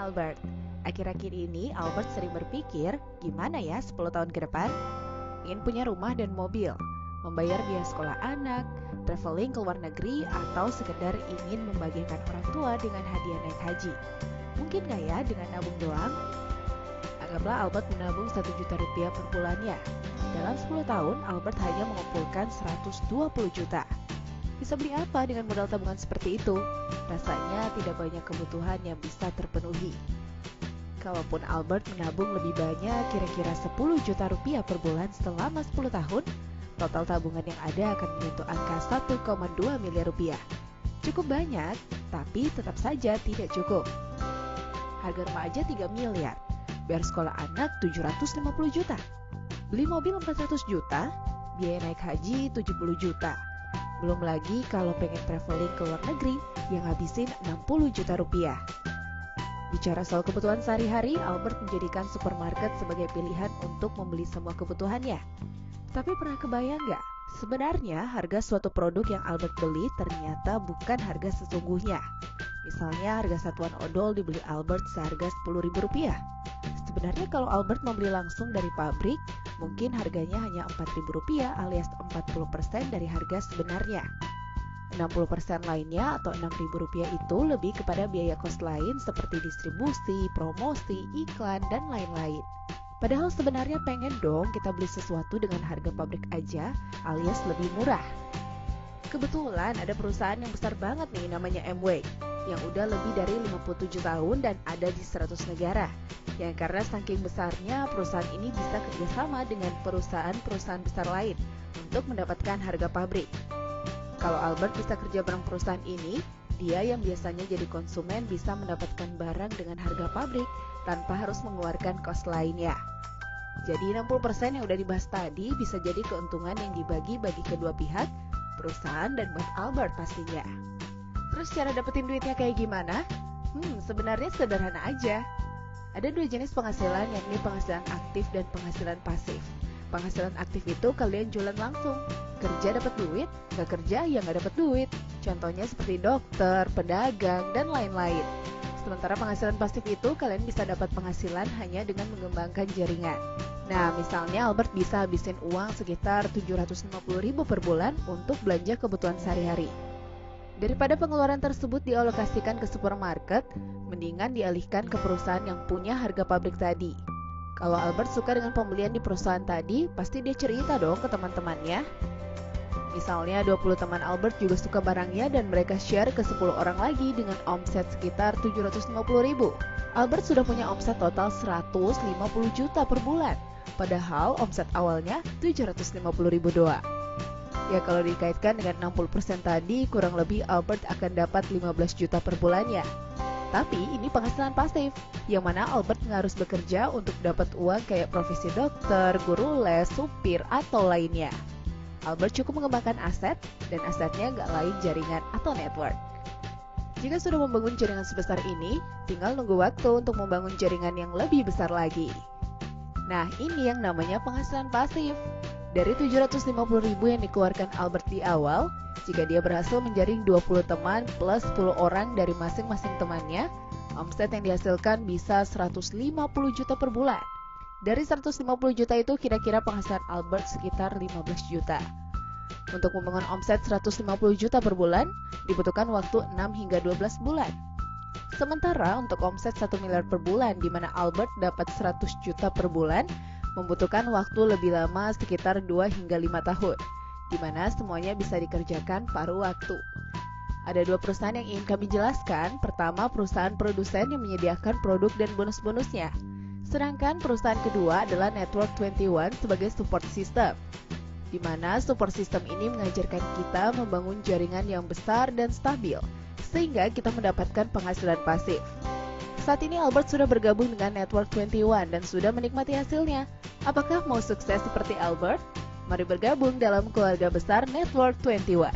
Albert. Akhir-akhir ini Albert sering berpikir, gimana ya 10 tahun ke depan? Ingin punya rumah dan mobil, membayar biaya sekolah anak, traveling ke luar negeri, atau sekedar ingin membagikan orang tua dengan hadiah naik haji. Mungkin gak ya dengan nabung doang? Anggaplah Albert menabung 1 juta rupiah per bulannya. Dalam 10 tahun, Albert hanya mengumpulkan 120 juta. Bisa beli apa dengan modal tabungan seperti itu? Rasanya tidak banyak kebutuhan yang bisa terpenuhi. Kalaupun Albert menabung lebih banyak, kira-kira 10 juta rupiah per bulan selama 10 tahun, total tabungan yang ada akan menyentuh angka 1,2 miliar rupiah. Cukup banyak, tapi tetap saja tidak cukup. Harga rumah aja 3 miliar, bayar sekolah anak 750 juta, beli mobil 400 juta, biaya naik haji 70 juta. Belum lagi kalau pengen traveling ke luar negeri yang habisin 60 juta rupiah. Bicara soal kebutuhan sehari-hari, Albert menjadikan supermarket sebagai pilihan untuk membeli semua kebutuhannya. Tapi pernah kebayang nggak? Sebenarnya harga suatu produk yang Albert beli ternyata bukan harga sesungguhnya. Misalnya harga satuan odol dibeli Albert seharga Rp10.000. Sebenarnya kalau Albert membeli langsung dari pabrik, mungkin harganya hanya Rp4.000 alias 40% dari harga sebenarnya. 60% lainnya atau Rp6.000 itu lebih kepada biaya kos lain seperti distribusi, promosi, iklan, dan lain-lain. Padahal sebenarnya pengen dong kita beli sesuatu dengan harga pabrik aja alias lebih murah. Kebetulan ada perusahaan yang besar banget nih namanya Amway yang udah lebih dari 57 tahun dan ada di 100 negara. Yang karena saking besarnya perusahaan ini bisa kerjasama dengan perusahaan-perusahaan besar lain untuk mendapatkan harga pabrik. Kalau Albert bisa kerja bareng perusahaan ini, dia yang biasanya jadi konsumen bisa mendapatkan barang dengan harga pabrik tanpa harus mengeluarkan kos lainnya. Jadi 60% yang udah dibahas tadi bisa jadi keuntungan yang dibagi bagi kedua pihak, perusahaan dan buat Albert pastinya. Terus cara dapetin duitnya kayak gimana? Sebenarnya sederhana aja. Ada 2 jenis penghasilan, yakni penghasilan aktif dan penghasilan pasif. Penghasilan aktif itu kalian jualan langsung. Kerja dapat duit, nggak kerja ya nggak dapat duit. Contohnya seperti dokter, pedagang, dan lain-lain. Sementara penghasilan pasif itu kalian bisa dapat penghasilan hanya dengan mengembangkan jaringan. Nah, misalnya Albert bisa habisin uang sekitar Rp750.000 per bulan untuk belanja kebutuhan sehari-hari. Daripada pengeluaran tersebut dialokasikan ke supermarket, mendingan dialihkan ke perusahaan yang punya harga pabrik tadi. Kalau Albert suka dengan pembelian di perusahaan tadi, pasti dia cerita dong ke teman-temannya. Misalnya 20 teman Albert juga suka barangnya dan mereka share ke 10 orang lagi dengan omset sekitar Rp750.000. Albert sudah punya omset total Rp150 juta per bulan, padahal omset awalnya Rp750.000 doang. Ya kalau dikaitkan dengan 60% tadi, kurang lebih Albert akan dapat 15 juta per bulannya. Tapi ini penghasilan pasif, yang mana Albert nggak harus bekerja untuk dapat uang kayak profesi dokter, guru les, supir, atau lainnya. Albert cukup mengembangkan aset, dan asetnya nggak lain jaringan atau network. Jika sudah membangun jaringan sebesar ini, tinggal nunggu waktu untuk membangun jaringan yang lebih besar lagi. Nah, ini yang namanya penghasilan pasif. Dari Rp750.000 yang dikeluarkan Albert di awal, jika dia berhasil menjaring 20 teman plus 10 orang dari masing-masing temannya, omset yang dihasilkan bisa Rp150 juta per bulan. Dari Rp150 juta itu kira-kira penghasilan Albert sekitar 15 juta. Untuk membangun omset Rp150 juta per bulan, dibutuhkan waktu 6 hingga 12 bulan. Sementara untuk omset 1 miliar per bulan, di mana Albert dapat 100 juta per bulan, membutuhkan waktu lebih lama sekitar 2 hingga 5 tahun, di mana semuanya bisa dikerjakan paruh waktu. Ada 2 perusahaan yang ingin kami jelaskan. Pertama, perusahaan produsen yang menyediakan produk dan bonus-bonusnya. Sedangkan perusahaan kedua adalah Network 21 sebagai support system, di mana support system ini mengajarkan kita membangun jaringan yang besar dan stabil, sehingga kita mendapatkan penghasilan pasif. Saat ini Albert sudah bergabung dengan Network 21 dan sudah menikmati hasilnya. Apakah mau sukses seperti Albert? Mari bergabung dalam keluarga besar Network 21.